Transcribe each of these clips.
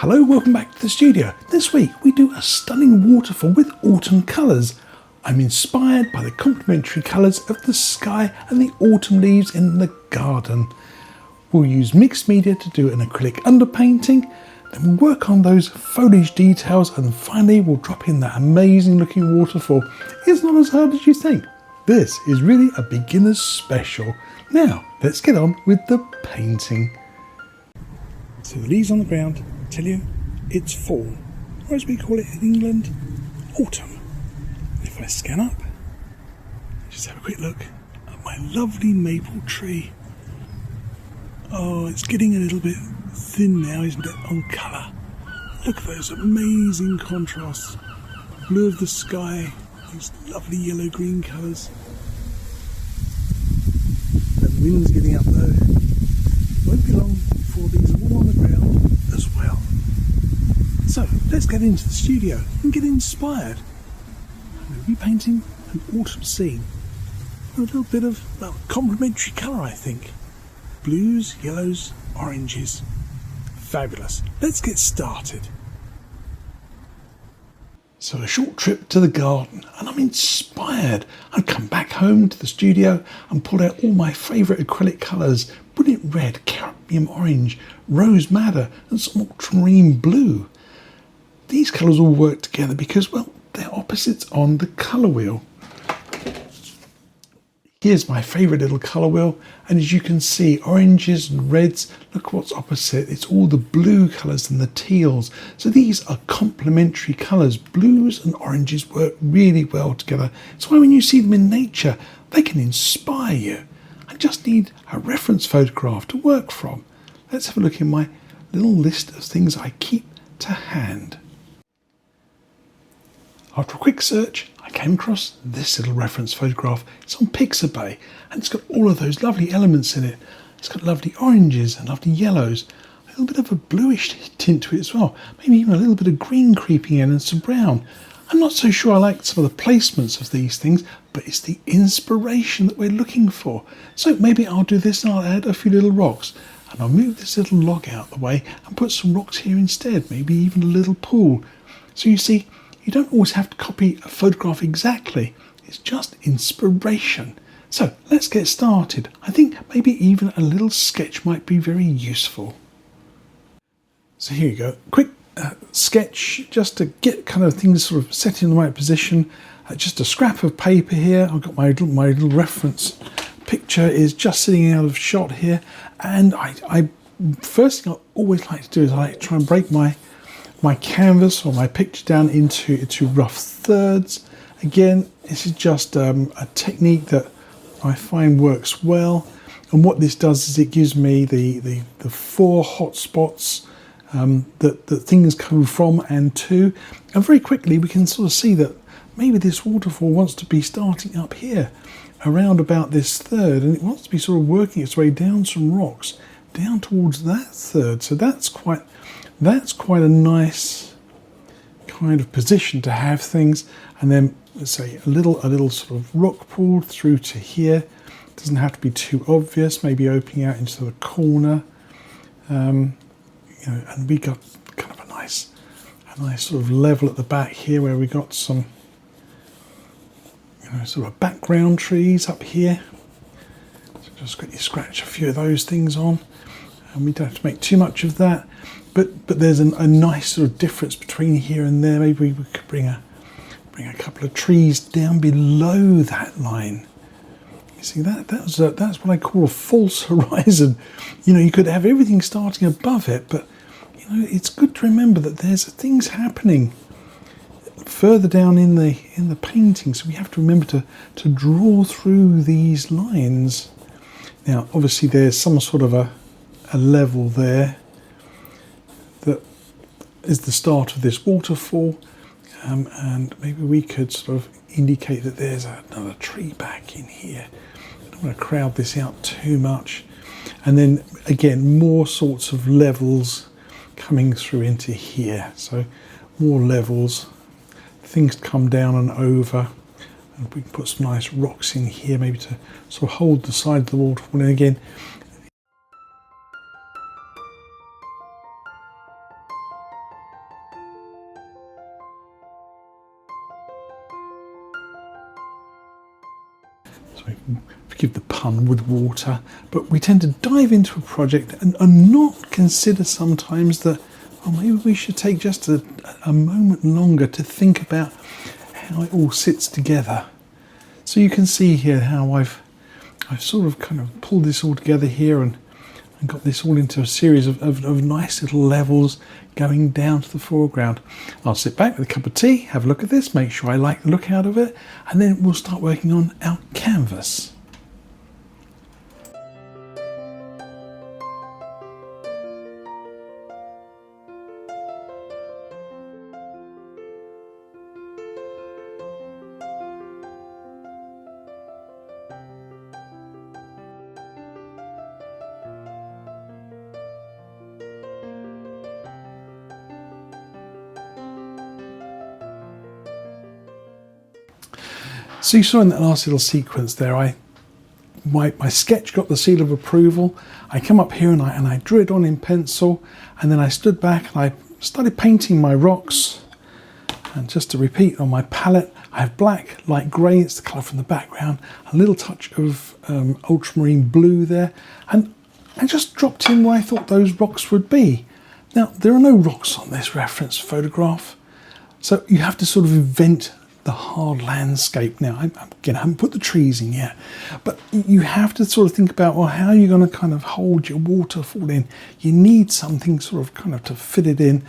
Hello, welcome back to the studio. This week we do a stunning waterfall with autumn colours. I'm inspired by the complementary colours of the sky and the autumn leaves in the garden. We'll use mixed media to do an acrylic underpainting, then we'll work on those foliage details, and finally we'll drop in that amazing looking waterfall. It's not as hard as you think. This is really a beginner's special. Now let's get on with the painting. So the leaves on the ground tell you it's fall, or as we call it in England, autumn. And if I scan up, just have a quick look at my lovely maple tree. Oh, it's getting a little bit thin now, isn't it, on colour? Look at those amazing contrasts. Blue of the sky, these lovely yellow-green colours. The wind's getting up though. It won't be long before these are all on the ground as well. So let's get into the studio and get inspired. I'm going to be painting an autumn scene. A little bit of, well, complementary colour, I think. Blues, yellows, oranges. Fabulous. Let's get started. So a short trip to the garden and I'm inspired. I've come back home to the studio and pulled out all my favourite acrylic colours. Brilliant red, cadmium orange, rose madder and some ultramarine blue. These colours all work together because, well, they're opposites on the colour wheel. Here's my favourite little colour wheel, and as you can see, oranges and reds, look what's opposite. It's all the blue colours and the teals. So these are complementary colours. Blues and oranges work really well together. That's why when you see them in nature, they can inspire you. I just need a reference photograph to work from. Let's have a look in my little list of things I keep to hand. After a quick search, I came across this little reference photograph. It's on Pixabay and it's got all of those lovely elements in it. It's got lovely oranges and lovely yellows, a little bit of a bluish tint to it as well, maybe even a little bit of green creeping in and some brown. I'm not so sure I like some of the placements of these things, but it's the inspiration that we're looking for. So maybe I'll do this and I'll add a few little rocks. And I'll move this little log out the way and put some rocks here instead, maybe even a little pool. So you see, you don't always have to copy a photograph exactly. It's just inspiration. So let's get started. I think maybe even a little sketch might be very useful. So here you go. Quick sketch just to get kind of things sort of set in the right position. Just a scrap of paper here. I've got my little reference picture is just sitting out of shot here. And I first thing I always like to do is I like to try and break my canvas or my picture down into rough thirds. Again, this is just a technique that I find works well, and what this does is it gives me the four hot spots that things come from and to, and very quickly we can sort of see that maybe this waterfall wants to be starting up here around about this third, and it wants to be sort of working its way down some rocks down towards that third. So that's quite a nice kind of position to have things. And then let's say a little sort of rock pool through to here. It doesn't have to be too obvious, maybe opening out into the corner. And we got kind of a nice sort of level at the back here where we got some sort of background trees up here. So just quickly scratch a few of those things on, and we don't have to make too much of that. But there's a nice sort of difference between here and there. Maybe we could bring a couple of trees down below that line. You see, that's what I call a false horizon. You could have everything starting above it, but it's good to remember that there's things happening further down in the painting. So we have to remember to draw through these lines. Now, obviously, there's some sort of a level there that is the start of this waterfall, and maybe we could sort of indicate that there's another tree back in here. I don't want to crowd this out too much. And then again, more sorts of levels coming through into here. So more levels, things come down and over, and we can put some nice rocks in here maybe to sort of hold the side of the waterfall. And again, sorry, forgive the pun, with water, but we tend to dive into a project and not consider sometimes that, oh, maybe we should take just a moment longer to think about how it all sits together. So you can see here how I've sort of kind of pulled this all together here and got this all into a series of nice little levels going down to the foreground. I'll sit back with a cup of tea, have a look at this, make sure I like the look out of it, and then we'll start working on our canvas. So you saw in that last little sequence there, my sketch got the seal of approval. I come up here and I drew it on in pencil, and then I stood back and I started painting my rocks. And just to repeat, on my palette, I have black, light grey, it's the colour from the background, a little touch of ultramarine blue there, and I just dropped in where I thought those rocks would be. Now, there are no rocks on this reference photograph, so you have to sort of invent the hard landscape. Now, again, I haven't put the trees in yet, but you have to sort of think about, well, how are you going to kind of hold your waterfall in? You need something sort of kind of to fit it in.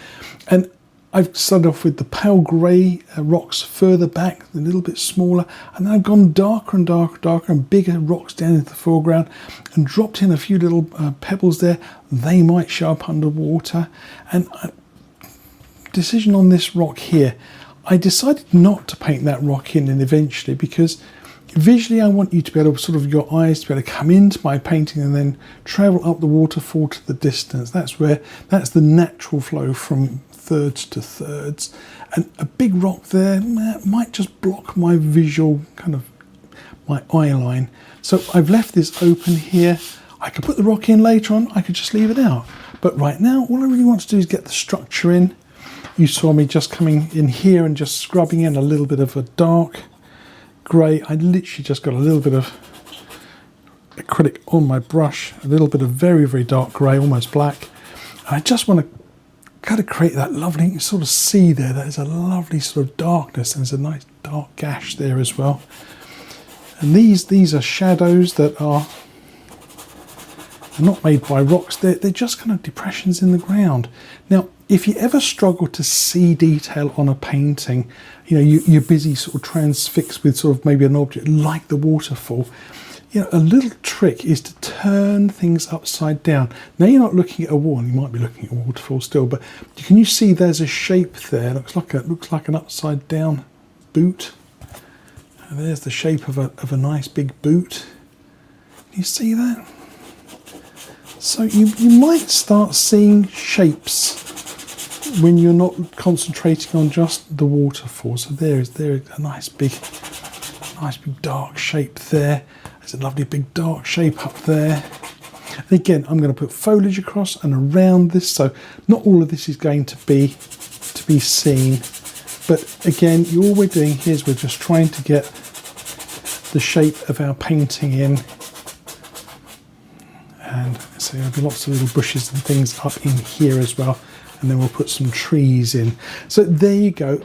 And I've started off with the pale grey rocks further back, a little bit smaller, and then I've gone darker and darker and bigger rocks down into the foreground and dropped in a few little pebbles there. They might show up underwater. And decision on this rock here, I decided not to paint that rock in eventually, because visually I want you to be able to sort of, your eyes to be able to come into my painting and then travel up the waterfall to the distance. That's the natural flow from thirds to thirds. And a big rock there might just block my visual, kind of my eye line. So I've left this open here. I could put the rock in later on, I could just leave it out. But right now, all I really want to do is get the structure in. You saw me just coming in here and just scrubbing in a little bit of a dark grey. I literally just got a little bit of acrylic on my brush, a little bit of very, very dark grey, almost black. And I just want to kind of create that lovely, you sort of see there, there's a lovely sort of darkness, and there's a nice dark gash there as well. And these are shadows that are not made by rocks, they're just kind of depressions in the ground. Now, if you ever struggle to see detail on a painting, you know, you're busy sort of transfixed with sort of maybe an object like the waterfall, you know, a little trick is to turn things upside down. Now you're not looking at a wall, you might be looking at a waterfall still, but can you see there's a shape there? It looks like an upside down boot. And there's the shape of a nice big boot. Can you see that? So you might start seeing shapes when you're not concentrating on just the waterfall. So there's a nice big dark shape there. There's a lovely big dark shape up there. And again, I'm going to put foliage across and around this, so not all of this is going to be seen. But again, all we're doing here is we're just trying to get the shape of our painting in. And so there'll be lots of little bushes and things up in here as well. And then we'll put some trees in. So there you go.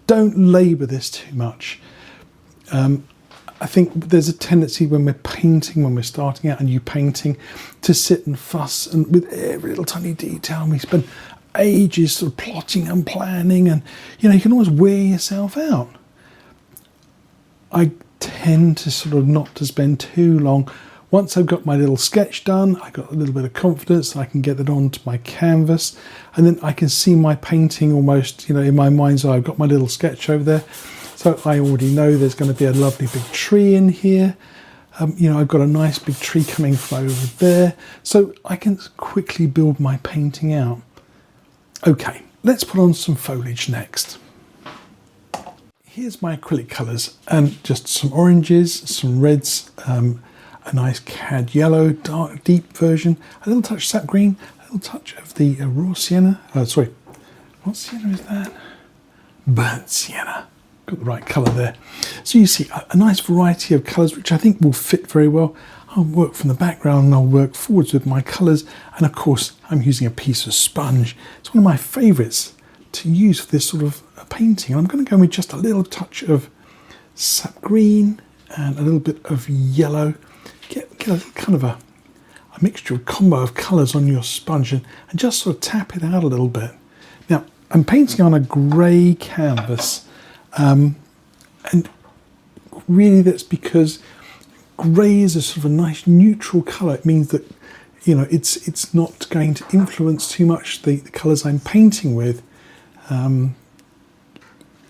Don't labour this too much. I think there's a tendency when we're painting, when we're starting out and you painting, to sit and fuss and with every little tiny detail. And we spend ages sort of plotting and planning, and you know, you can always wear yourself out. I tend to sort of not to spend too long. Once I've got my little sketch done, I got a little bit of confidence, I can get that onto my canvas, and then I can see my painting almost, you know, in my mind's eye. I've got my little sketch over there, so I already know there's going to be a lovely big tree in here. You know, I've got a nice big tree coming from over there, so I can quickly build my painting out. Okay, let's put on some foliage next. Here's my acrylic colours, and just some oranges, some reds, a nice cad yellow, dark, deep version, a little touch sap green, a little touch of the raw sienna. Sorry, what sienna is that? Burnt sienna. got the right colour there. So you see a nice variety of colours, which I think will fit very well. I'll work from the background and I'll work forwards with my colours. And of course, I'm using a piece of sponge. It's one of my favourites to use for this sort of painting. And I'm going to go with just a little touch of sap green and a little bit of yellow. Get a kind of a mixture, a combo of colours on your sponge and just sort of tap it out a little bit. Now, I'm painting on a grey canvas, and really that's because grey is a sort of a nice neutral colour. It means that, you know, it's not going to influence too much the colours I'm painting with.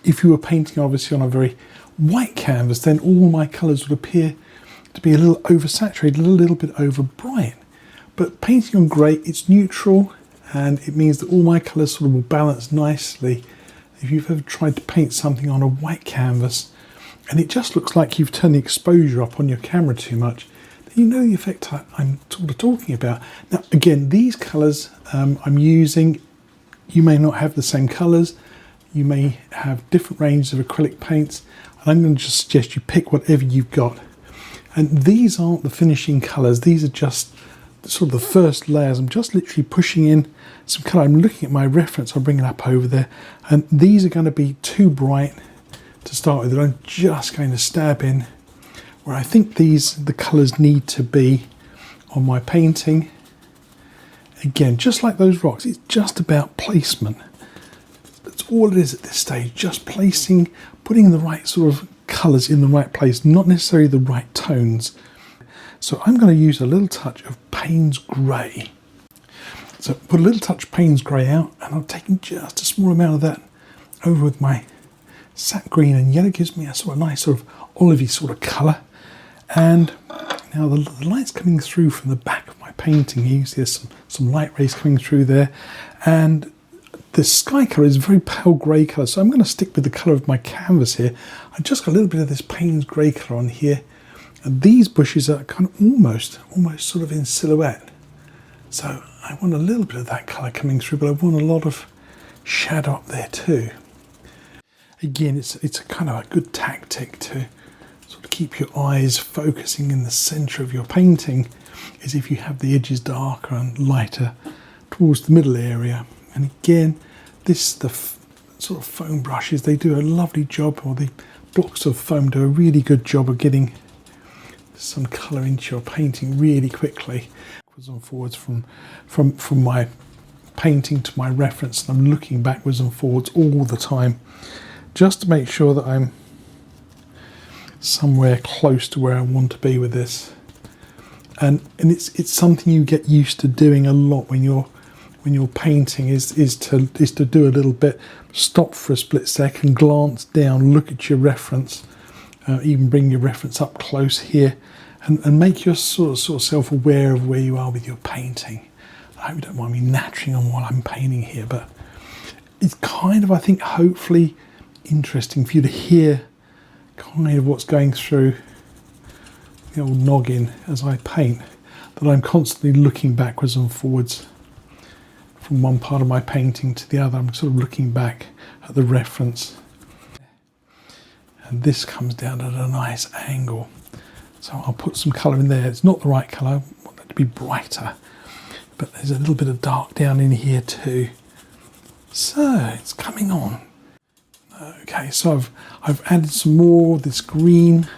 If you were painting obviously on a very white canvas, then all my colours would appear to be a little oversaturated, a little bit over bright. But painting on grey, it's neutral, and it means that all my colours sort of will balance nicely. If you've ever tried to paint something on a white canvas and it just looks like you've turned the exposure up on your camera too much, then you know the effect I'm sort of talking about. Now again, these colours I'm using, you may not have the same colours, you may have different ranges of acrylic paints, and I'm going to just suggest you pick whatever you've got. And these aren't the finishing colours, these are just sort of the first layers. I'm just literally pushing in some colour. I'm looking at my reference, I'll bring it up over there, and these are going to be too bright to start with, and I'm just going to stab in where I think the colours need to be on my painting. Again, just like those rocks, it's just about placement. That's all it is at this stage, just placing, putting the right sort of colours in the right place, not necessarily the right tones. So I'm going to use a little touch of Payne's Grey. So put a little touch of Payne's Grey out, and I'm taking just a small amount of that over with my sap green and yellow. Gives me a sort of nice sort of olivey sort of colour. And now the light's coming through from the back of my painting here. You see there's some light rays coming through there, and the sky colour is a very pale grey colour, so I'm going to stick with the colour of my canvas here. I've just got a little bit of this Payne's Grey colour on here, and these bushes are kind of almost sort of in silhouette. So I want a little bit of that colour coming through, but I want a lot of shadow up there too. Again, it's a kind of a good tactic to sort of keep your eyes focusing in the centre of your painting, is if you have the edges darker and lighter towards the middle area. And again, the sort of foam brushes, they do a lovely job, or the blocks of foam do a really good job of getting some colour into your painting really quickly. Backwards and forwards from my painting to my reference, and I'm looking backwards and forwards all the time, just to make sure that I'm somewhere close to where I want to be with this. And it's something you get used to doing a lot when you're painting, is to do a little bit, stop for a split second, glance down, look at your reference, even bring your reference up close here, and make your sort of self-aware of where you are with your painting. I hope you don't mind me nattering on while I'm painting here, but it's kind of, I think, hopefully interesting for you to hear kind of what's going through the old noggin as I paint, that I'm constantly looking backwards and forwards from one part of my painting to the other. I'm sort of looking back at the reference, and this comes down at a nice angle, so I'll put some colour in there. It's not the right colour, I want that to be brighter, but there's a little bit of dark down in here too, so it's coming on. Okay, so I've added some more of this green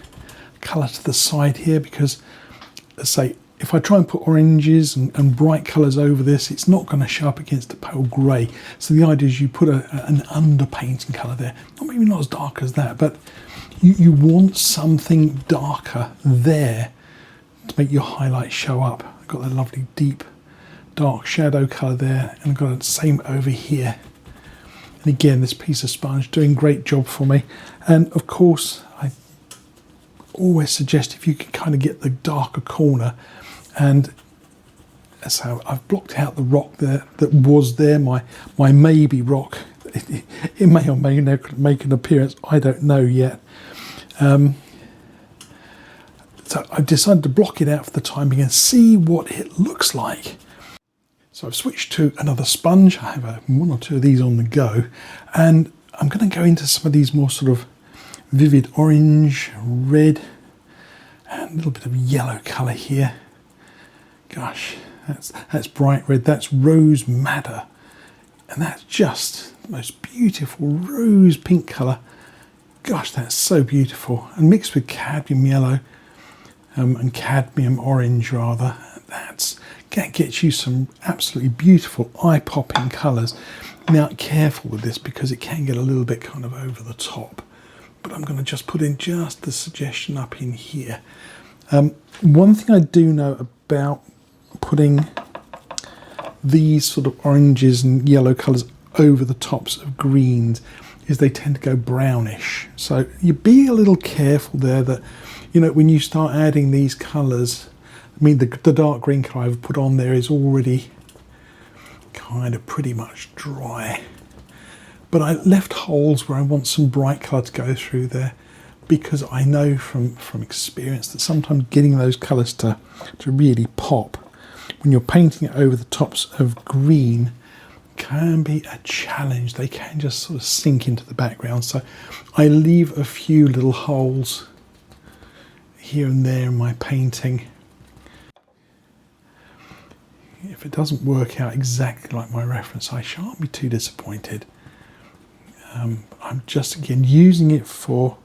colour to the side here, because, let's say, if I try and put oranges and bright colours over this, it's not going to show up against the pale grey. So the idea is you put an underpainting colour there. Maybe not as dark as that, but you want something darker there to make your highlights show up. I've got that lovely deep dark shadow colour there, and I've got the same over here. And again, this piece of sponge doing a great job for me. And of course, I always suggest if you can kind of get the darker corner. And so I've blocked out the rock there that was there, my maybe rock. It may or may not make an appearance, I don't know yet. So I've decided to block it out for the time being and see what it looks like. So I've switched to another sponge. I have one or two of these on the go, and I'm going to go into some of these more sort of vivid orange, red, and a little bit of yellow colour here. Gosh, that's bright red, that's rose madder. And that's just the most beautiful rose pink colour. Gosh, that's so beautiful. And mixed with cadmium yellow and cadmium orange rather. That gets you some absolutely beautiful eye-popping colours. Now, careful with this because it can get a little bit kind of over the top. But I'm going to just put in just the suggestion up in here. One thing I do know about putting these sort of oranges and yellow colours over the tops of greens is they tend to go brownish. So you be a little careful there that, you know, when you start adding these colours, I mean the dark green colour I've put on there is already kind of pretty much dry. But I left holes where I want some bright colour to go through there because I know from experience that sometimes getting those colours to really pop when you're painting it over the tops of green can be a challenge. They can just sort of sink into the background. So I leave a few little holes here and there in my painting. If it doesn't work out exactly like my reference, I shan't be too disappointed. I'm just again using it for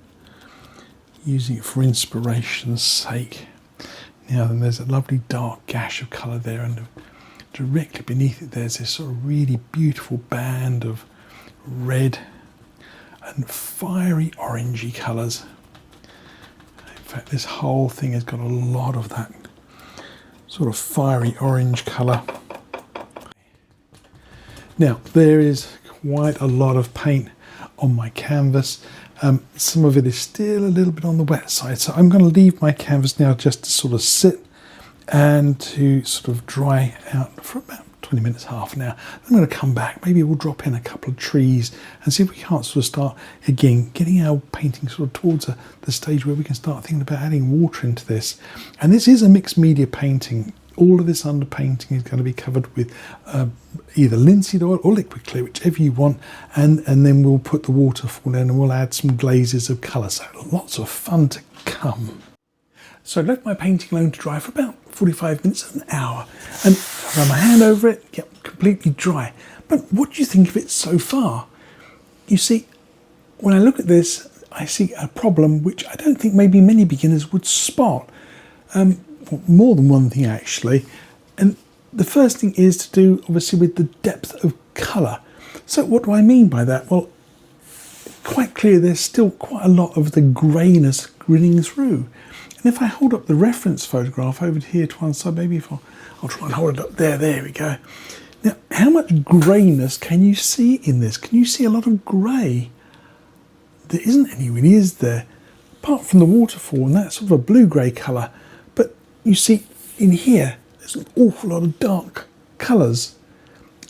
inspiration's sake. Now then, there's a lovely dark gash of colour there, and directly beneath it there's this sort of really beautiful band of red and fiery orangey colours. In fact, this whole thing has got a lot of that sort of fiery orange colour. Now, there is quite a lot of paint on my canvas. Some of it is still a little bit on the wet side, so I'm going to leave my canvas now just to sort of sit and to sort of dry out for about 20 minutes, half an hour. I'm going to come back, maybe we'll drop in a couple of trees and see if we can't sort of start again getting our painting sort of towards the stage where we can start thinking about adding water into this. And this is a mixed media painting. All of this underpainting is going to be covered with either linseed oil or liquid clear, whichever you want, and then we'll put the waterfall in and we'll add some glazes of colour. So lots of fun to come. So I left my painting alone to dry for about 45 minutes, an hour, and I ran my hand over it, kept completely dry. But what do you think of it so far? You see, when I look at this, I see a problem which I don't think maybe many beginners would spot. More than one thing actually, and the first thing is to do obviously with the depth of colour. So what do I mean by that? Well, quite clear there's still quite a lot of the greyness grinning through. And if I hold up the reference photograph over here to one side, maybe if I'll try and hold it up there we go. Now, how much greyness can you see in this? Can you see a lot of grey? There isn't any really, is there? Apart from the waterfall, and that's sort of a blue-grey colour. But you see, in here, there's an awful lot of dark colours.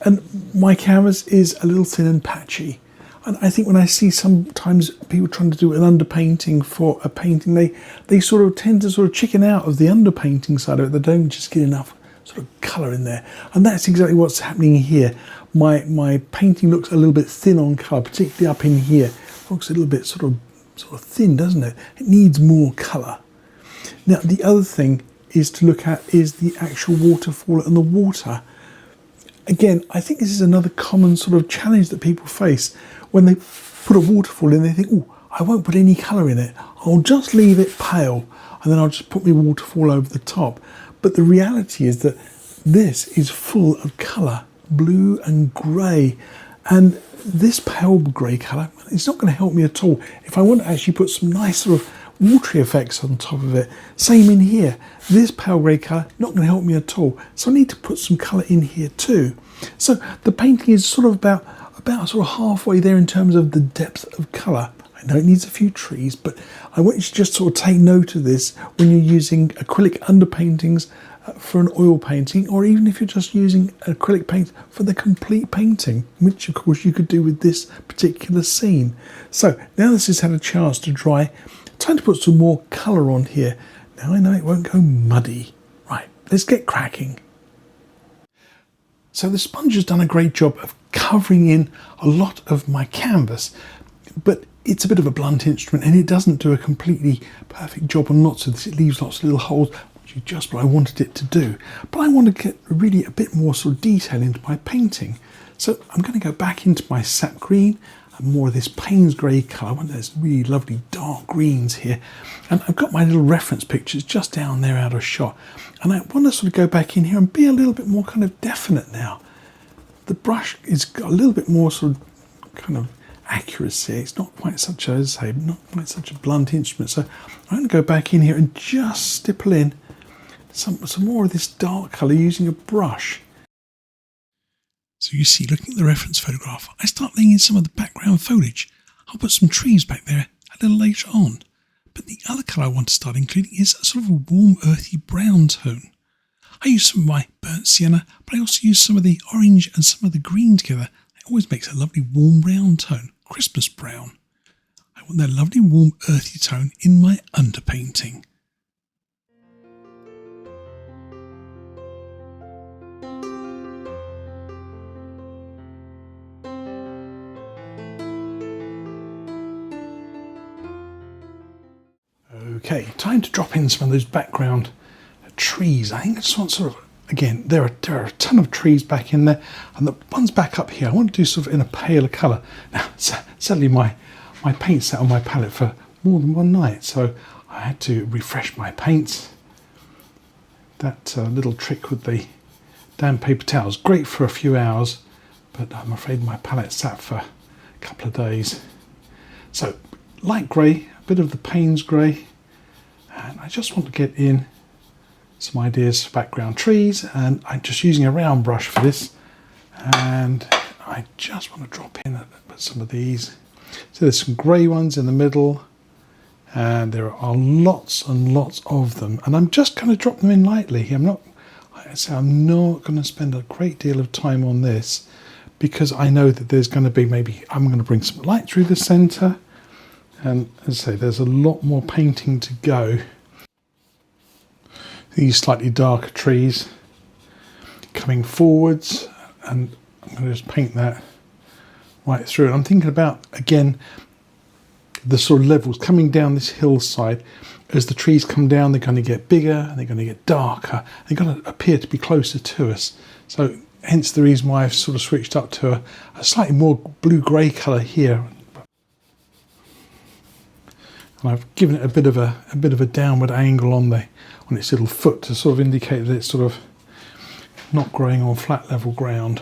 And my canvas is a little thin and patchy. And I think when I see sometimes people trying to do an underpainting for a painting, they sort of tend to sort of chicken out of the underpainting side of it. They don't just get enough sort of colour in there. And that's exactly what's happening here. My painting looks a little bit thin on colour, particularly up in here. It looks a little bit sort of thin, doesn't it? It needs more colour. Now, the other thing is to look at is the actual waterfall and the water. Again, I think this is another common sort of challenge that people face. When they put a waterfall in, they think, oh, I won't put any colour in it. I'll just leave it pale and then I'll just put my waterfall over the top. But the reality is that this is full of colour, blue and grey. And this pale grey colour, it's not going to help me at all. If I want to actually put some nice sort of watery effects on top of it, same in here. This pale grey colour, not going to help me at all. So I need to put some colour in here too. So the painting is sort of about sort of halfway there in terms of the depth of colour. I know it needs a few trees, but I want you to just sort of take note of this when you're using acrylic underpaintings for an oil painting, or even if you're just using acrylic paint for the complete painting, which of course you could do with this particular scene. So now this has had a chance to dry, time to put some more colour on here. Now I know it won't go muddy. Right, let's get cracking. So the sponge has done a great job of covering in a lot of my canvas, but it's a bit of a blunt instrument and it doesn't do a completely perfect job on lots of this. It leaves lots of little holes, which is just what I wanted it to do. But I want to get really a bit more sort of detail into my painting. So I'm going to go back into my sap green and more of this Payne's grey colour. I want those really lovely dark greens here. And I've got my little reference pictures just down there out of shot. And I want to sort of go back in here and be a little bit more kind of definite now. The brush is got a little bit more sort of kind of accuracy. It's not quite such a, as I say, not quite such a blunt instrument. So I'm going to go back in here and just stipple in some more of this dark colour using a brush. So you see, looking at the reference photograph, I start laying in some of the background foliage. I'll put some trees back there a little later on. But the other colour I want to start including is a sort of a warm, earthy brown tone. I use some of my burnt sienna, but I also use some of the orange and some of the green together. It always makes a lovely warm brown tone, Christmas brown. I want that lovely warm, earthy tone in my underpainting. Okay, time to drop in some of those background trees. I think I just want sort of, again, there are a ton of trees back in there, and the ones back up here I want to do sort of in a paler colour. Now, sadly my paint sat on my palette for more than one night, so I had to refresh my paints. That little trick with the damp paper towels, great for a few hours, but I'm afraid my palette sat for a couple of days. So, light grey, a bit of the Payne's grey, and I just want to get in some ideas for background trees, and I'm just using a round brush for this, and I just want to drop in some of these. So there's some grey ones in the middle, and there are lots and lots of them, and I'm just going to drop them in lightly. I'm not going to spend a great deal of time on this, because I know that there's going to be, maybe I'm going to bring some light through the centre. And as I say, there's a lot more painting to go. These slightly darker trees coming forwards, and I'm going to just paint that right through. And I'm thinking about, again, the sort of levels coming down this hillside. As the trees come down, they're going to get bigger, and they're going to get darker. They're going to appear to be closer to us. So hence the reason why I've sort of switched up to a slightly more blue-grey colour here. And I've given it a bit of a downward angle on its little foot to sort of indicate that it's sort of not growing on flat level ground.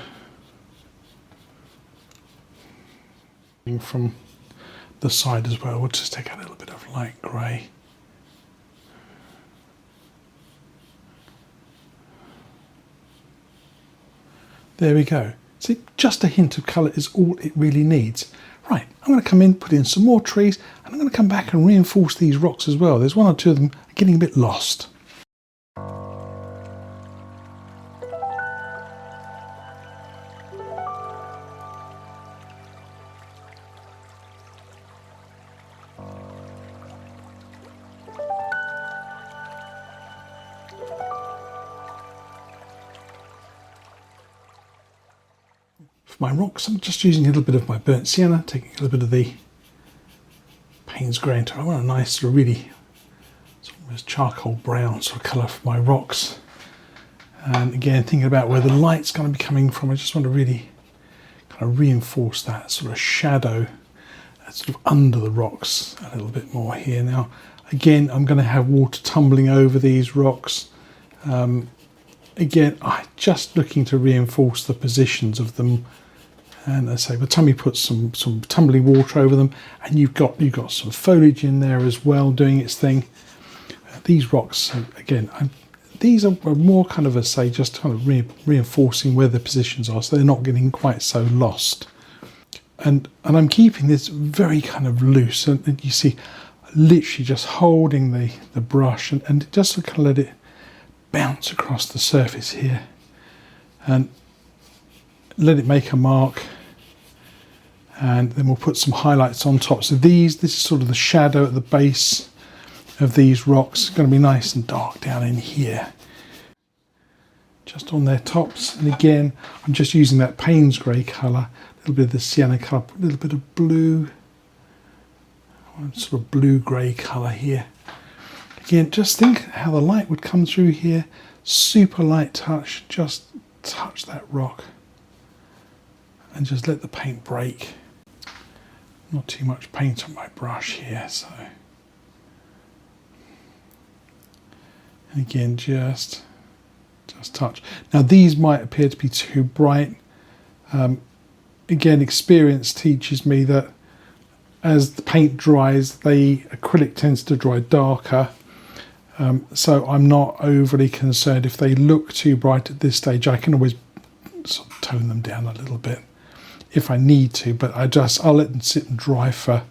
From the side as well, we'll just take a little bit of light grey. There we go. See, just a hint of colour is all it really needs. Right, I'm going to come in, put in some more trees, and I'm going to come back and reinforce these rocks as well. There's one or two of them getting a bit lost. For my rocks, I'm just using a little bit of my burnt sienna, taking a little bit of the Payne's grey into it. I want a nice sort of really almost charcoal brown sort of colour for my rocks. And again, thinking about where the light's going to be coming from, I just want to really kind of reinforce that sort of shadow that's sort of under the rocks a little bit more here. Now, again, I'm going to have water tumbling over these rocks. Again, I'm just looking to reinforce the positions of them. And as I say, by the time you put some tumbling water over them, and you've got some foliage in there as well doing its thing. These rocks, again, these are more kind of, as I say, just kind of reinforcing where the positions are, so they're not getting quite so lost. And I'm keeping this very kind of loose, and you see, literally just holding the brush and just to kind of let it bounce across the surface here, and let it make a mark, and then we'll put some highlights on top. So this is sort of the shadow at the base of these rocks. It's going to be nice and dark down in here, just on their tops. And again, I'm just using that Payne's grey colour, a little bit of the sienna colour, a little bit of blue sort of blue-grey colour here. Again, just think how the light would come through here. Super light touch, just touch that rock and just let the paint break. Not too much paint on my brush here, so. And again, just touch. Now these might appear to be too bright. Again, experience teaches me that as the paint dries, the acrylic tends to dry darker. So I'm not overly concerned if they look too bright at this stage. I can always sort of tone them down a little bit if I need to, but I'll let them sit and dry for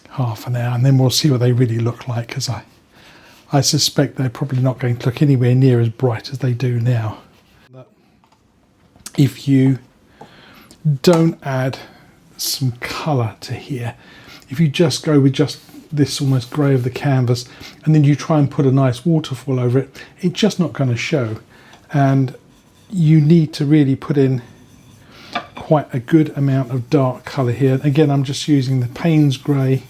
half an hour, and then we'll see what they really look like, because I suspect they're probably not going to look anywhere near as bright as they do now. If you don't add some colour to here, if you just go with just this almost grey of the canvas and then you try and put a nice waterfall over it, it's just not going to show. And you need to really put in quite a good amount of dark colour here. Again, I'm just using the Payne's grey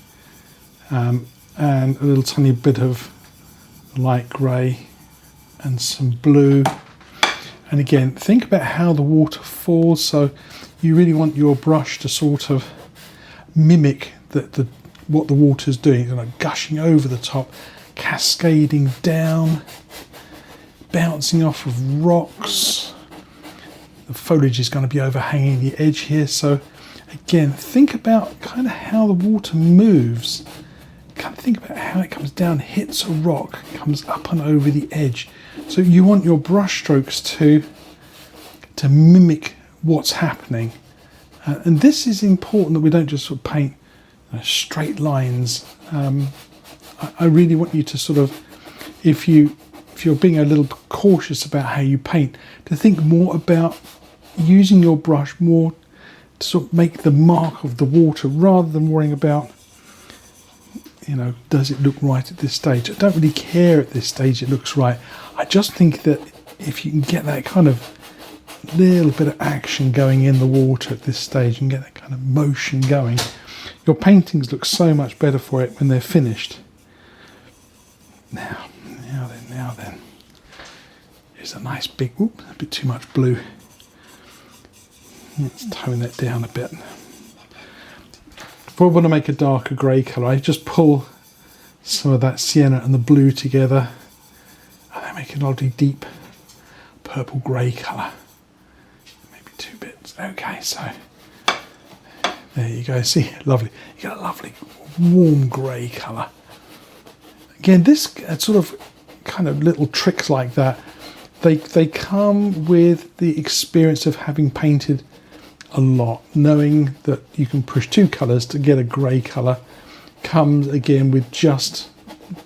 and a little tiny bit of light grey and some blue. And again, think about how the water falls. So you really want your brush to sort of mimic what the water's doing, like gushing over the top, cascading down, bouncing off of rocks. The foliage is going to be overhanging the edge here. So again, think about kind of how the water moves. Kind of think about how it comes down, hits a rock, comes up and over the edge. So you want your brush strokes to mimic what's happening. And this is important, that we don't just sort of paint straight lines. I really want you to sort of, if you're being a little cautious about how you paint, to think more about using your brush more to sort of make the mark of the water, rather than worrying about, does it look right at this stage? I don't really care at this stage it looks right. I just think that if you can get that kind of little bit of action going in the water at this stage and get that kind of motion going, your paintings look so much better for it when they're finished. Now then. Here's a nice big, a bit too much blue. Let's tone that down a bit. If I want to make a darker grey colour, I just pull some of that sienna and the blue together, and I make a lovely deep purple grey colour. Maybe 2 bits. Okay, so there you go. See, lovely. You get a lovely warm grey colour. Again, this sort of kind of little tricks like that, they come with the experience of having painted a lot. Knowing that you can push 2 colours to get a grey colour comes again with just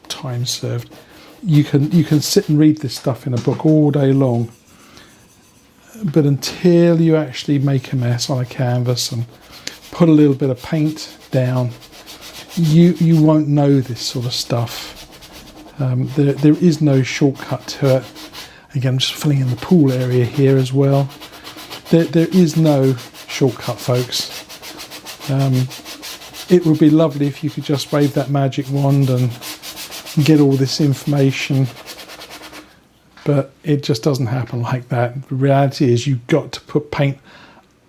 time served. You can sit and read this stuff in a book all day long, but until you actually make a mess on a canvas and put a little bit of paint down, you won't know this sort of stuff. There is no shortcut to it. Again, I'm just filling in the pool area here as well. There is no shortcut, folks. It would be lovely if you could just wave that magic wand and get all this information, but it just doesn't happen like that. The reality is you've got to put paint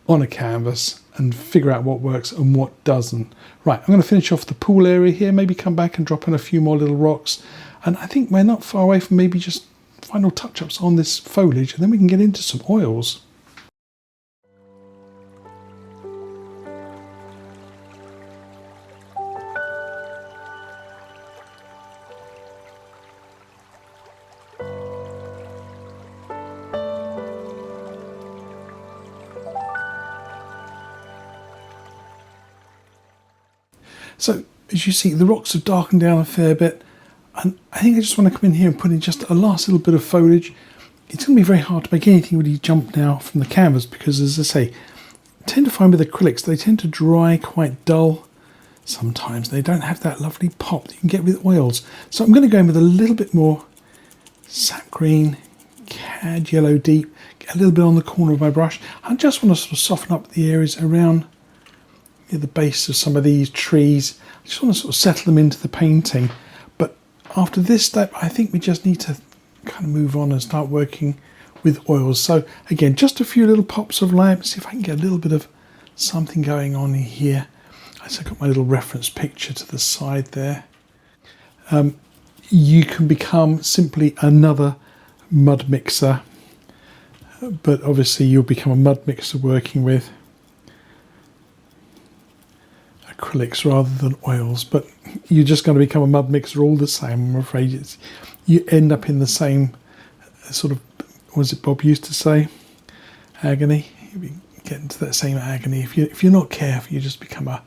on a canvas and figure out what works and what doesn't. Right, I'm going to finish off the pool area here, maybe come back and drop in a few more little rocks, and I think we're not far away from maybe just final touch-ups on this foliage, and then we can get into some oils. So, as you see, the rocks have darkened down a fair bit, and I think I just want to come in here and put in just a last little bit of foliage. It's going to be very hard to make anything really jump now from the canvas because, as I say, I tend to find with acrylics, they tend to dry quite dull. Sometimes they don't have that lovely pop that you can get with oils. So I'm going to go in with a little bit more sap green, cad yellow deep, get a little bit on the corner of my brush. I just want to sort of soften up the areas around the base of some of these trees. I just want to sort of settle them into the painting. But after this step, I think we just need to kind of move on and start working with oils. So again, just a few little pops of light. See if I can get a little bit of something going on here. I've got my little reference picture to the side there. You can become simply another mud mixer, but obviously you'll become a mud mixer working with acrylics rather than oils, but you're just going to become a mud mixer all the same. I'm afraid you end up in the same sort of, what was it Bob used to say, agony. You get into that same agony if you're not careful. You just become an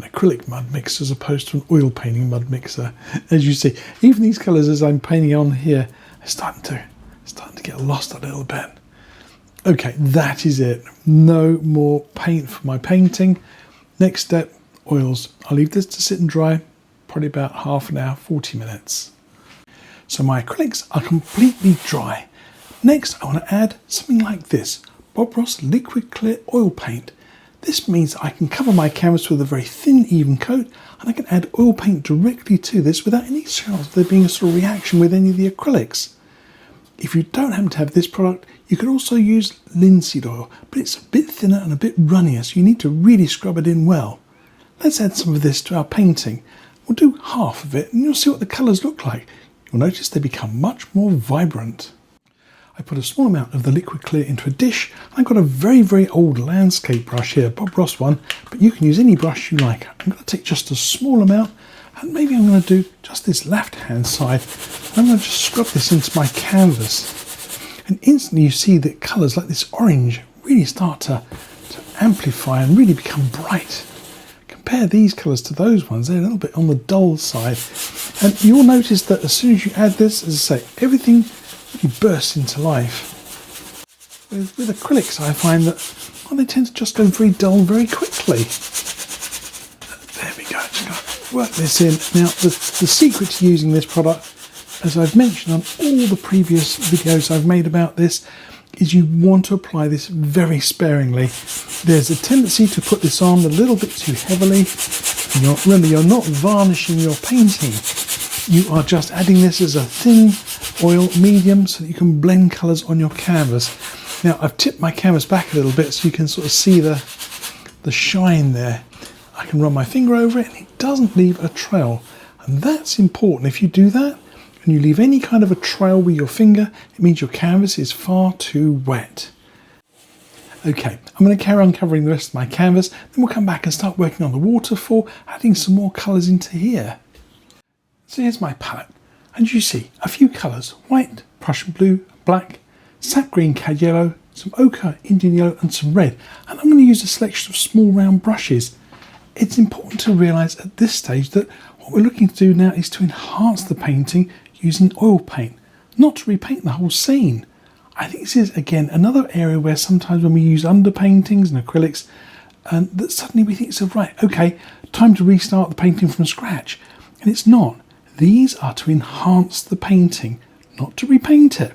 acrylic mud mixer as opposed to an oil painting mud mixer. As you see, even these colours as I'm painting on here are starting to get lost a little bit. Okay, that is it. No more paint for my painting. Next step, oils. I'll leave this to sit and dry, probably about half an hour, 40 minutes. So my acrylics are completely dry. Next, I want to add something like this, Bob Ross liquid clear oil paint. This means I can cover my canvas with a very thin, even coat, and I can add oil paint directly to this without any chance of there being a sort of reaction with any of the acrylics. If you don't happen to have this product, you could also use linseed oil, but it's a bit thinner and a bit runnier, so you need to really scrub it in well. Let's add some of this to our painting. We'll do half of it and you'll see what the colours look like. You'll notice they become much more vibrant. I put a small amount of the liquid clear into a dish. I've got a very, very old landscape brush here, Bob Ross one, but you can use any brush you like. I'm going to take just a small amount, and maybe I'm going to do just this left-hand side. I'm going to just scrub this into my canvas. And instantly you see that colours like this orange really start to amplify and really become bright. Compare these colours to those ones, they're a little bit on the dull side. And you'll notice that as soon as you add this, as I say, everything really bursts into life. With acrylics, I find that they tend to just go very dull very quickly. There we go, just got to work this in. Now, the secret to using this product, as I've mentioned on all the previous videos I've made about this, is you want to apply this very sparingly. There's a tendency to put this on a little bit too heavily. Remember, you're not varnishing your painting. You are just adding this as a thin oil medium so that you can blend colours on your canvas. Now, I've tipped my canvas back a little bit so you can sort of see the shine there. I can run my finger over it and it doesn't leave a trail. And that's important. If you do that, and you leave any kind of a trail with your finger, it means your canvas is far too wet. Okay, I'm going to carry on covering the rest of my canvas, then we'll come back and start working on the waterfall, adding some more colours into here. So here's my palette, and you see a few colours: white, Prussian blue, black, sap green, cad yellow, some ochre, Indian yellow and some red. And I'm going to use a selection of small round brushes. It's important to realise at this stage that what we're looking to do now is to enhance the painting using oil paint, not to repaint the whole scene. I think this is, again, another area where sometimes when we use underpaintings and acrylics, and that suddenly we think, so right, okay, time to restart the painting from scratch. And it's not. These are to enhance the painting, not to repaint it.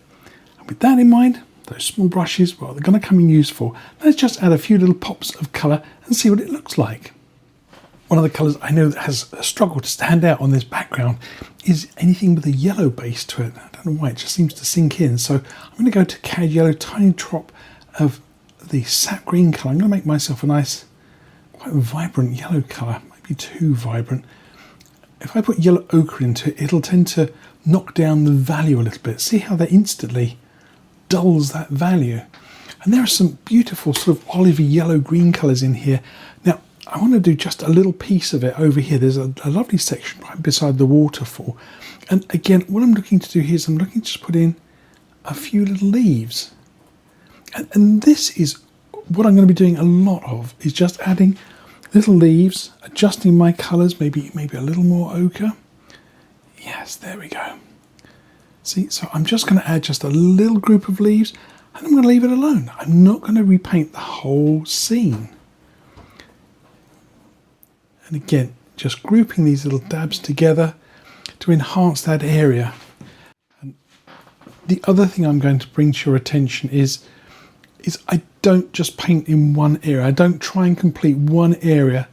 And with that in mind, those small brushes, well, they're going to come in useful. Let's just add a few little pops of colour and see what it looks like. One of the colours I know that has struggled to stand out on this background is anything with a yellow base to it. I don't know why, it just seems to sink in. So I'm going to go to cad yellow, tiny drop of the sap green colour. I'm going to make myself a nice, quite vibrant yellow colour, might be too vibrant. If I put yellow ochre into it, it'll tend to knock down the value a little bit. See how that instantly dulls that value. And there are some beautiful sort of olivey yellow green colours in here. Now, I want to do just a little piece of it over here. There's a lovely section right beside the waterfall. And again, what I'm looking to do here is I'm looking to just put in a few little leaves. And this is what I'm going to be doing a lot of, is just adding little leaves, adjusting my colours, maybe a little more ochre. Yes, there we go. See, so I'm just going to add just a little group of leaves and I'm going to leave it alone. I'm not going to repaint the whole scene. And again, just grouping these little dabs together to enhance that area. And the other thing I'm going to bring to your attention is I don't just paint in one area. I don't try and complete one area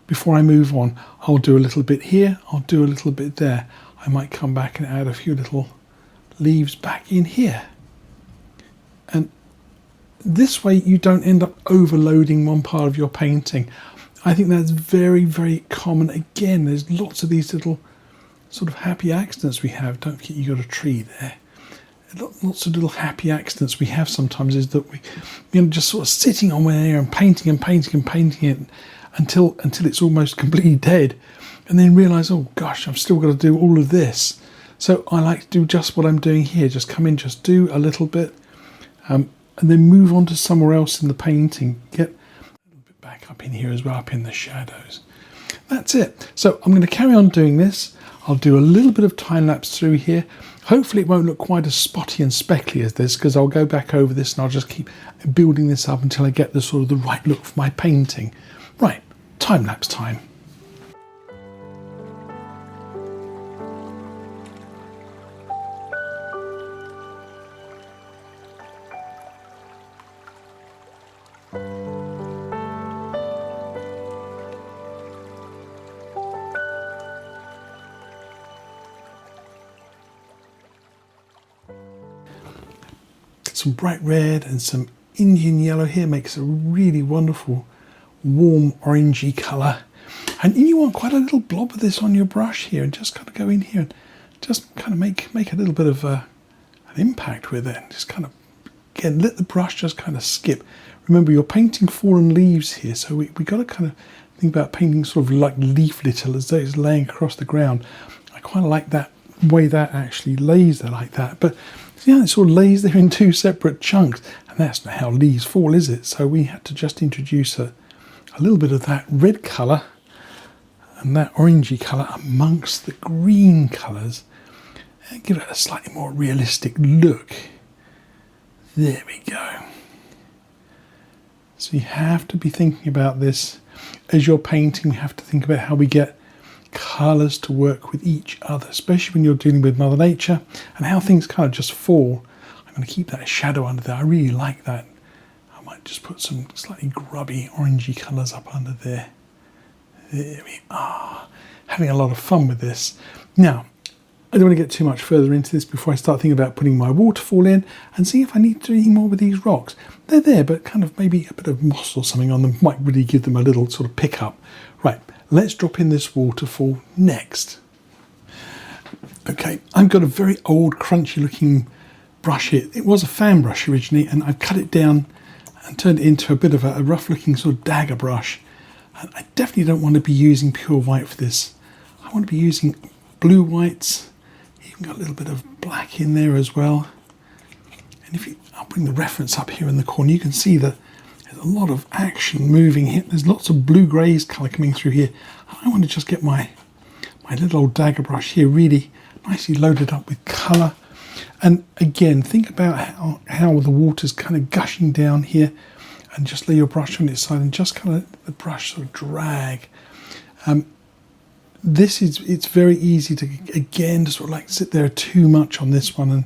before I move on, I'll do a little bit here, I'll do a little bit there. I might come back and add a few little leaves back in here. And this way you don't end up overloading one part of your painting. I think that's very, very common. Again, there's lots of these little sort of happy accidents we have. Don't forget you got a tree there. Lots of little happy accidents we have sometimes is that we, just sort of sitting on one area and painting and painting and painting it until it's almost completely dead, and then realise, oh gosh, I've still got to do all of this. So I like to do just what I'm doing here. Just come in, just do a little bit, and then move on to somewhere else in the painting. Get a little bit back up in here as well, up in the shadows. That's it. So I'm going to carry on doing this. I'll do a little bit of time lapse through here. Hopefully it won't look quite as spotty and speckly as this, because I'll go back over this and I'll just keep building this up until I get the sort of the right look for my painting. Right, time lapse time. Some bright red and some Indian yellow here makes a really wonderful warm orangey colour. And you want quite a little blob of this on your brush here, and just kind of go in here and just kind of make a little bit of an impact with it. Just kind of, again, let the brush just kind of skip. Remember, you're painting fallen leaves here, so we got to kind of think about painting sort of like leaf litter as though it's laying across the ground. I quite like that way that actually lays there like that, but yeah, it sort of lays there in two separate chunks, and that's not how leaves fall, is it? So we had to just introduce a little bit of that red colour and that orangey colour amongst the green colours and give it a slightly more realistic look. There we go. So you have to be thinking about this as you're painting. You have to think about how we get colours to work with each other, especially when you're dealing with Mother Nature, and how things kind of just fall. I'm going to keep that shadow under there. I really like that. I might just put some slightly grubby orangey colours up under there. There we are. Having a lot of fun with this. Now, I don't want to get too much further into this before I start thinking about putting my waterfall in and see if I need to do anything more with these rocks. They're there, but kind of maybe a bit of moss or something on them might really give them a little sort of pick up. Right, let's drop in this waterfall next. Okay, I've got a very old crunchy looking brush here. It was a fan brush originally, and I've cut it down and turned it into a bit of a rough looking sort of dagger brush. And I definitely don't want to be using pure white for this. I want to be using blue whites. Even got a little bit of black in there as well. And I'll bring the reference up here in the corner, you can see that there's a lot of action moving here. There's lots of blue-greys colour coming through here. I want to just get my little old dagger brush here really nicely loaded up with colour. And again, think about how the water's kind of gushing down here, and just lay your brush on its side and just kind of let the brush sort of drag. It's very easy to, again, to sort of like sit there too much on this one and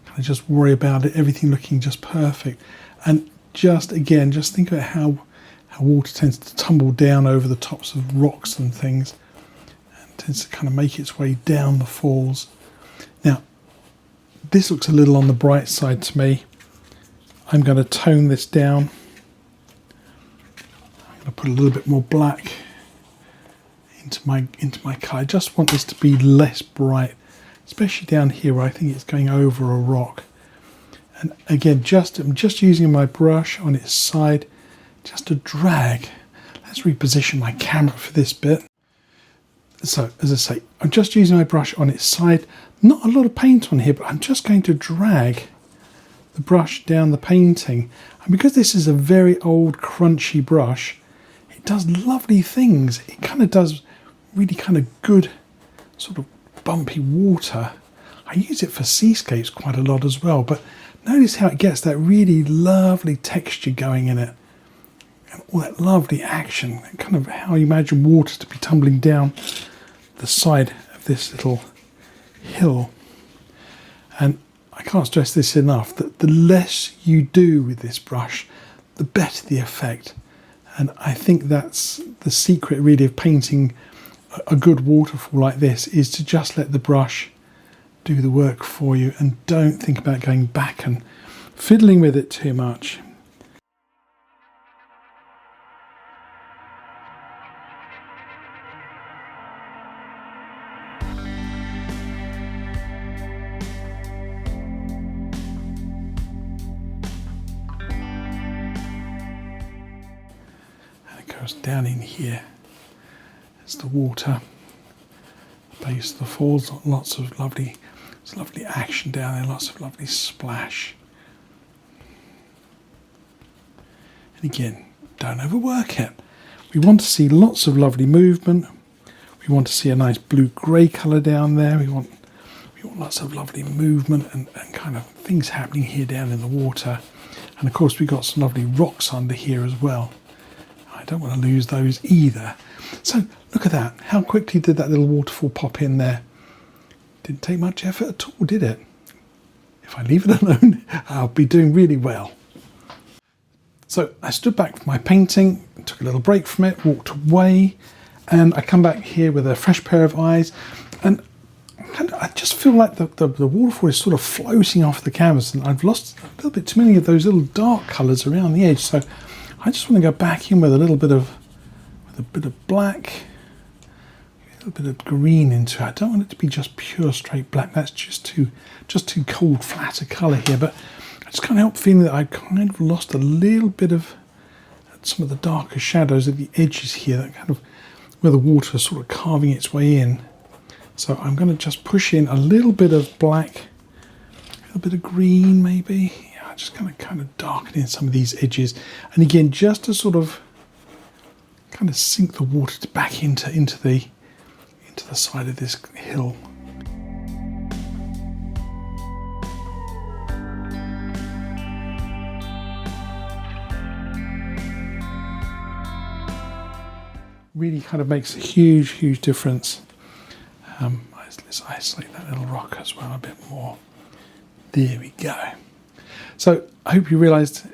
kind of just worry about it, everything looking just perfect. And just think about how water tends to tumble down over the tops of rocks and things, and tends to kind of make its way down the falls. Now, this looks a little on the bright side to me. I'm going to tone this down. I'm going to put a little bit more black into my colour. I just want this to be less bright, especially down here where I think it's going over a rock. And again, I'm just using my brush on its side just to drag. Let's reposition my camera for this bit. So, as I say, I'm just using my brush on its side. Not a lot of paint on here, but I'm just going to drag the brush down the painting. And because this is a very old, crunchy brush, it does lovely things. It kind of does really kind of good sort of bumpy water. I use it for seascapes quite a lot as well, but notice how it gets that really lovely texture going in it, and all that lovely action, kind of how you imagine water to be tumbling down the side of this little hill. And I can't stress this enough, that the less you do with this brush, the better the effect. And I think that's the secret really of painting a good waterfall like this, is to just let the brush do the work for you and don't think about going back and fiddling with it too much. Down in here is the water, the base of the falls, lots of lovely, there's lovely action down there, lots of lovely splash. And again, don't overwork it. We want to see lots of lovely movement. We want to see a nice blue-grey colour down there. We want lots of lovely movement and kind of things happening here down in the water. And of course we've got some lovely rocks under here as well. I don't want to lose those either. So look at that. How quickly did that little waterfall pop in there? Didn't take much effort at all, did it? If I leave it alone, I'll be doing really well. So I stood back from my painting, took a little break from it, walked away, and I come back here with a fresh pair of eyes, and I just feel like the waterfall is sort of floating off the canvas, and I've lost a little bit too many of those little dark colours around the edge. So I just want to go back in with a little bit of black, a little bit of green into it. I don't want it to be just pure straight black. That's just too cold, flat a colour here. But I just can't help feeling that I kind of lost a little bit of some of the darker shadows at the edges here, that kind of where the water is sort of carving its way in. So I'm going to just push in a little bit of black, a little bit of green maybe. Just going to kind of darken in some of these edges, and again just to sort of kind of sink the water back into the side of this hill. Really kind of makes a huge difference. Let's isolate that little rock as well a bit more. There we go. So I hope you realised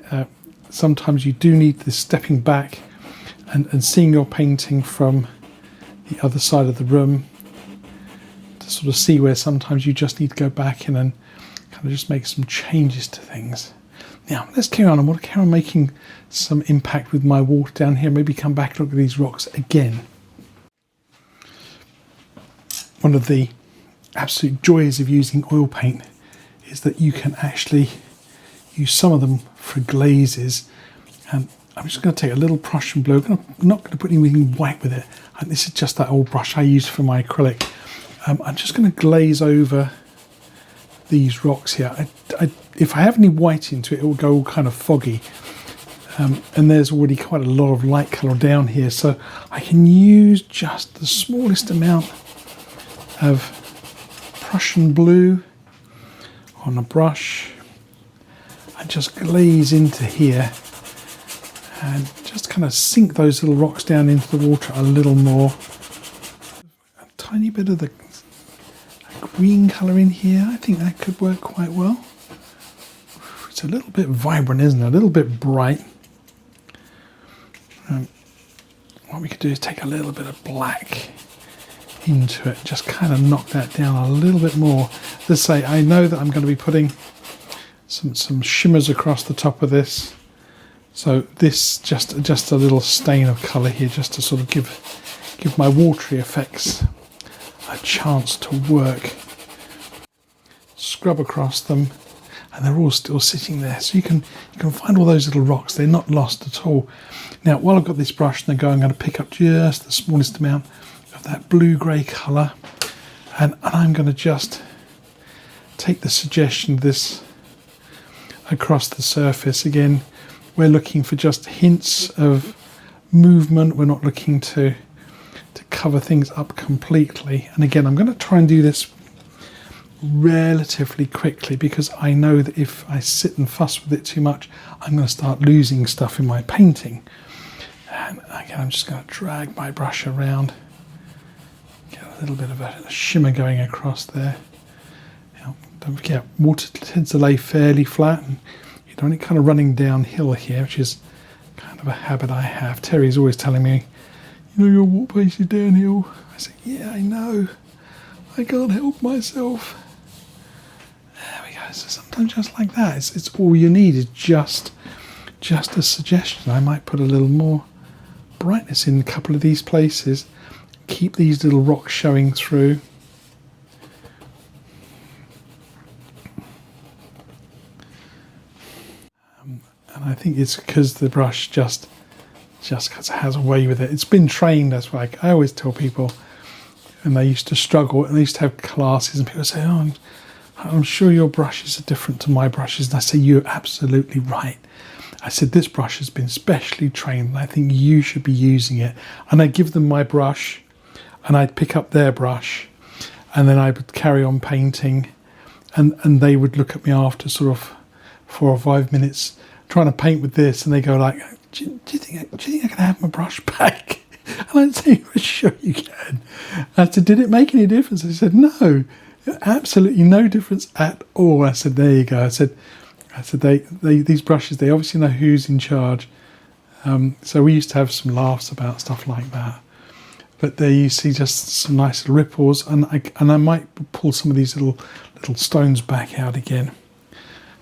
sometimes you do need this stepping back and seeing your painting from the other side of the room to sort of see where sometimes you just need to go back in and kind of just make some changes to things. Now let's carry on. I want to carry on making some impact with my water down here. Maybe come back and look at these rocks again. One of the absolute joys of using oil paint is that you can actually use some of them for glazes, and I'm just going to take a little Prussian blue. I'm not going to put anything white with it. And this is just that old brush I used for my acrylic. I'm just going to glaze over these rocks here. If I have any white into it, it will go all kind of foggy. And there's already quite a lot of light colour down here, so I can use just the smallest amount of Prussian blue on a brush. I just glaze into here and just kind of sink those little rocks down into the water a little more. A tiny bit of the green colour in here, I think that could work quite well. It's a little bit vibrant, isn't it? A little bit bright. What we could do is take a little bit of black into it, just kind of knock that down a little bit more. Let's say I know that I'm going to be putting some shimmers across the top of this, so this just a little stain of colour here, just to sort of give my watery effects a chance to work. Scrub across them, and they're all still sitting there, so you can find all those little rocks. They're not lost at all. Now while I've got this brush and I'm going to pick up just the smallest amount of that blue-grey colour, and I'm going to just take the suggestion of this across the surface. Again, we're looking for just hints of movement. We're not looking to cover things up completely. And again, I'm going to try and do this relatively quickly, because I know that if I sit and fuss with it too much, I'm going to start losing stuff in my painting. And again, I'm just going to drag my brush around, get a little bit of a shimmer going across there. Now, don't forget, water tends to lay fairly flat, and you don't want it kind of running downhill here, which is kind of a habit I have. Terry's always telling me, you know, your walk pace is downhill. I say, yeah, I know. I can't help myself. There we go. So sometimes just like that, it's all you need is just a suggestion. I might put a little more brightness in a couple of these places. Keep these little rocks showing through. And I think it's because the brush just has a way with it. It's been trained. That's why I always tell people, and they used to struggle, and they used to have classes, and people say, oh, I'm sure your brushes are different to my brushes. And I say, you're absolutely right. I said, this brush has been specially trained, and I think you should be using it. And I give them my brush, and I'd pick up their brush, and then I would carry on painting, and they would look at me after sort of 4 or 5 minutes trying to paint with this, and they go like, do you think I can have my brush back? And I'd say, well, sure you can. I said, did it make any difference? They said, no, absolutely no difference at all. I said, there you go. I said these brushes, they obviously know who's in charge. So we used to have some laughs about stuff like that. But there you see just some nice little ripples, and I might pull some of these little stones back out again.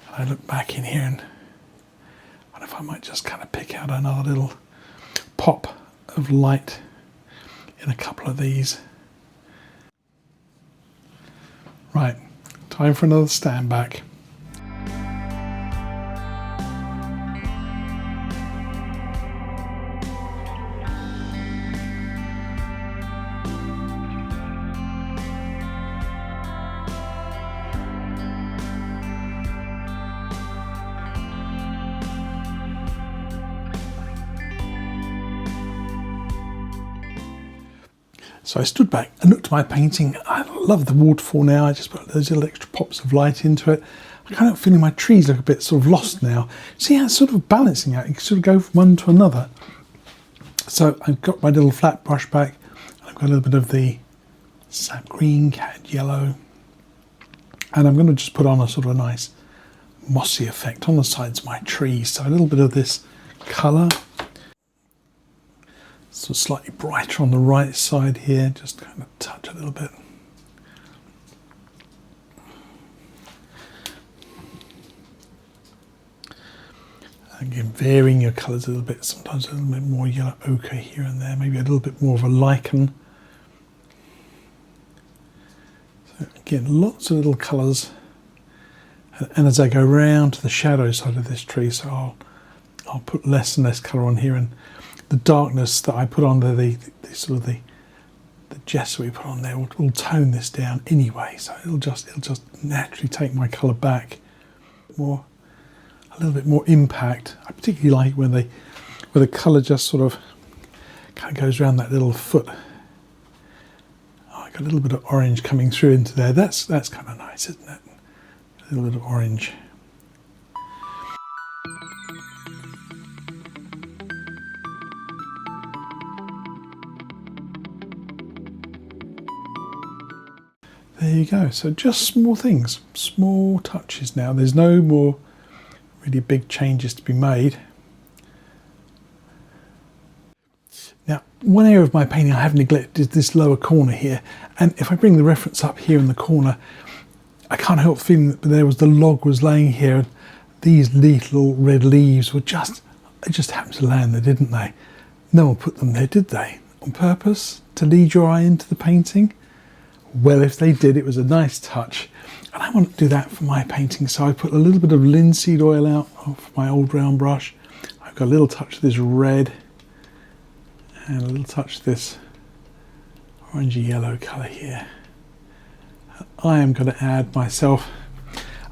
And I look back in here and I wonder if I might just kind of pick out another little pop of light in a couple of these. Right, time for another stand back. So I stood back and looked at my painting. I love the waterfall now. I just put those little extra pops of light into it. I kind of feeling my trees look a bit sort of lost now. See how it's sort of balancing out. You can sort of go from one to another. So I've got my little flat brush back. I've got a little bit of the sap green, cad yellow. And I'm going to just put on a sort of a nice mossy effect on the sides of my trees. So a little bit of this colour. So slightly brighter on the right side here, just kind of touch a little bit. Again, varying your colours a little bit, sometimes a little bit more yellow ochre here and there, maybe a little bit more of a lichen. So again, lots of little colours. And as I go round to the shadow side of this tree, so I'll put less and less colour on here, and the darkness that I put on there, the sort of the gesso we put on there will tone this down anyway. So it'll just naturally take my colour back, a little bit more impact. I particularly like when the colour just sort of kind of goes around that little foot. Oh, I got a little bit of orange coming through into there. That's kind of nice, isn't it? A little bit of orange. There you go. So just small things, small touches now. There's no more really big changes to be made. Now, one area of my painting I have neglected is this lower corner here. And if I bring the reference up here in the corner, I can't help feeling that the log was laying here. And these little red leaves they just happened to land there, didn't they? No one put them there, did they? On purpose, to lead your eye into the painting? Well, if they did, it was a nice touch. And I want to do that for my painting. So I put a little bit of linseed oil out of my old round brush. I've got a little touch of this red and a little touch of this orangey yellow colour here. I am going to add myself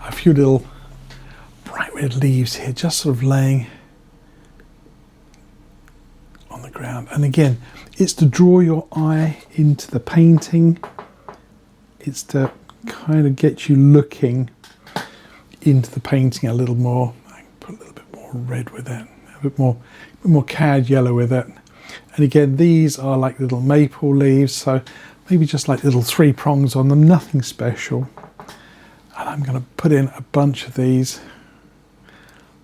a few little bright red leaves here, just sort of laying on the ground. And again, it's to draw your eye into the painting. It's to kind of get you looking into the painting a little more. I can put a little bit more red with it, a bit more cad yellow with it. And again, these are like little maple leaves, so maybe just like little 3 prongs on them, nothing special. And I'm going to put in a bunch of these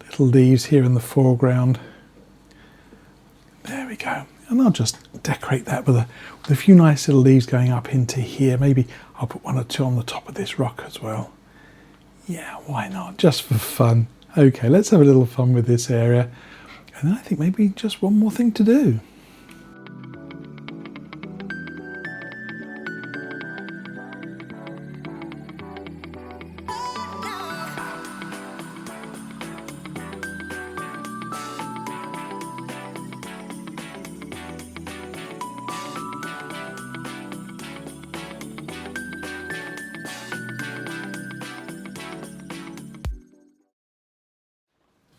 little leaves here in the foreground. There we go. And I'll just decorate that with a few nice little leaves going up into here. Maybe I'll put one or two on the top of this rock as well. Yeah, why not? Just for fun. Okay, let's have a little fun with this area. And I think maybe just one more thing to do.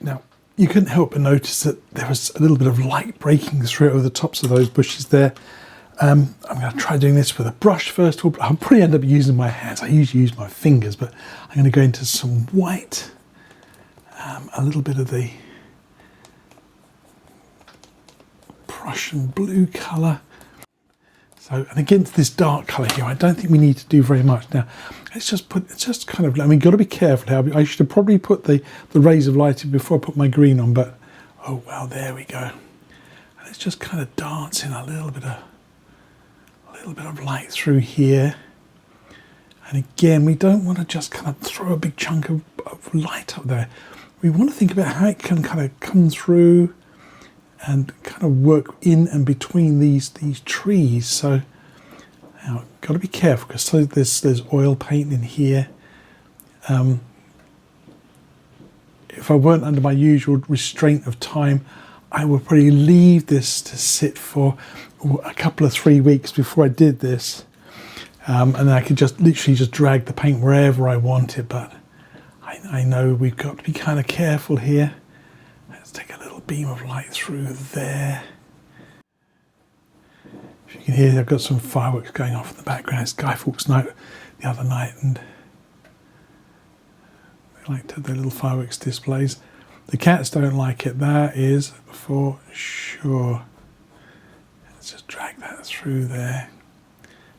Now, you couldn't help but notice that there was a little bit of light breaking through over the tops of those bushes there. I'm going to try doing this with a brush first of all, but I'll probably end up using my hands. I usually use my fingers, but I'm going to go into some white, a little bit of the Prussian blue colour. So, and against this dark colour here, I don't think we need to do very much. Now, let's just kind of, I mean, got to be careful how, I should have probably put the rays of light in before I put my green on, but, oh well, there we go. And it's just kind of dancing a little bit of light through here. And again, we don't want to just kind of throw a big chunk of light up there. We want to think about how it can kind of come through and kind of work in and between these trees. So now, got to be careful because there's oil paint in here. If I weren't under my usual restraint of time, I would probably leave this to sit for a couple of 3 weeks before I did this, and then I could just literally just drag the paint wherever I want it. But I know we've got to be kind of careful here. Let's take a little beam of light through there. If you can hear, I've got some fireworks going off in the background. It's Guy Fawkes night the other night, and they like to have their little fireworks displays. The cats don't like it, that is for sure. Let's just drag that through there.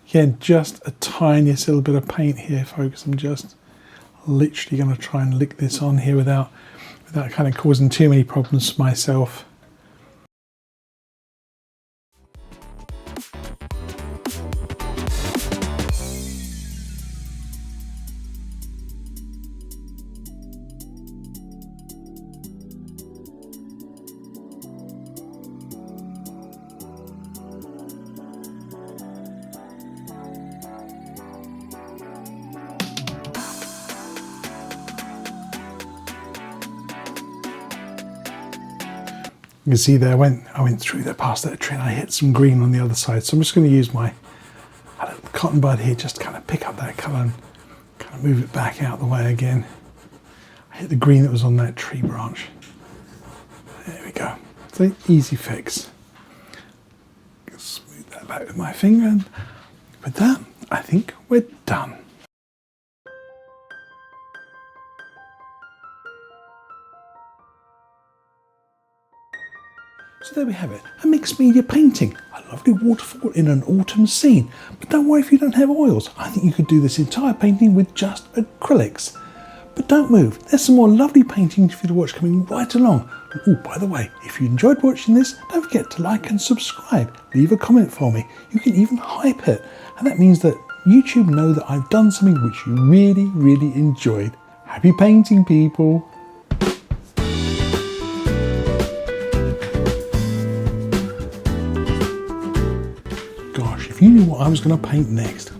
Again, just a tiniest little bit of paint here, folks. I'm just literally going to try and lick this on here without kind of causing too many problems for myself. You can see there, I went through there past that tree and I hit some green on the other side. So I'm just going to use my little cotton bud here, just kind of pick up that colour and kind of move it back out the way again. I hit the green that was on that tree branch. There we go. It's an easy fix. Smooth that back with my finger, and with that, I think we're done. So there we have it, a mixed media painting, a lovely waterfall in an autumn scene. But don't worry if you don't have oils. I think you could do this entire painting with just acrylics. But don't move, there's some more lovely paintings for you to watch coming right along. Oh, by the way, if you enjoyed watching this, don't forget to like and subscribe. Leave a comment for me. You can even hype it. And that means that YouTube know that I've done something which you really, really enjoyed. Happy painting, people. Gosh, if you knew what I was going to paint next.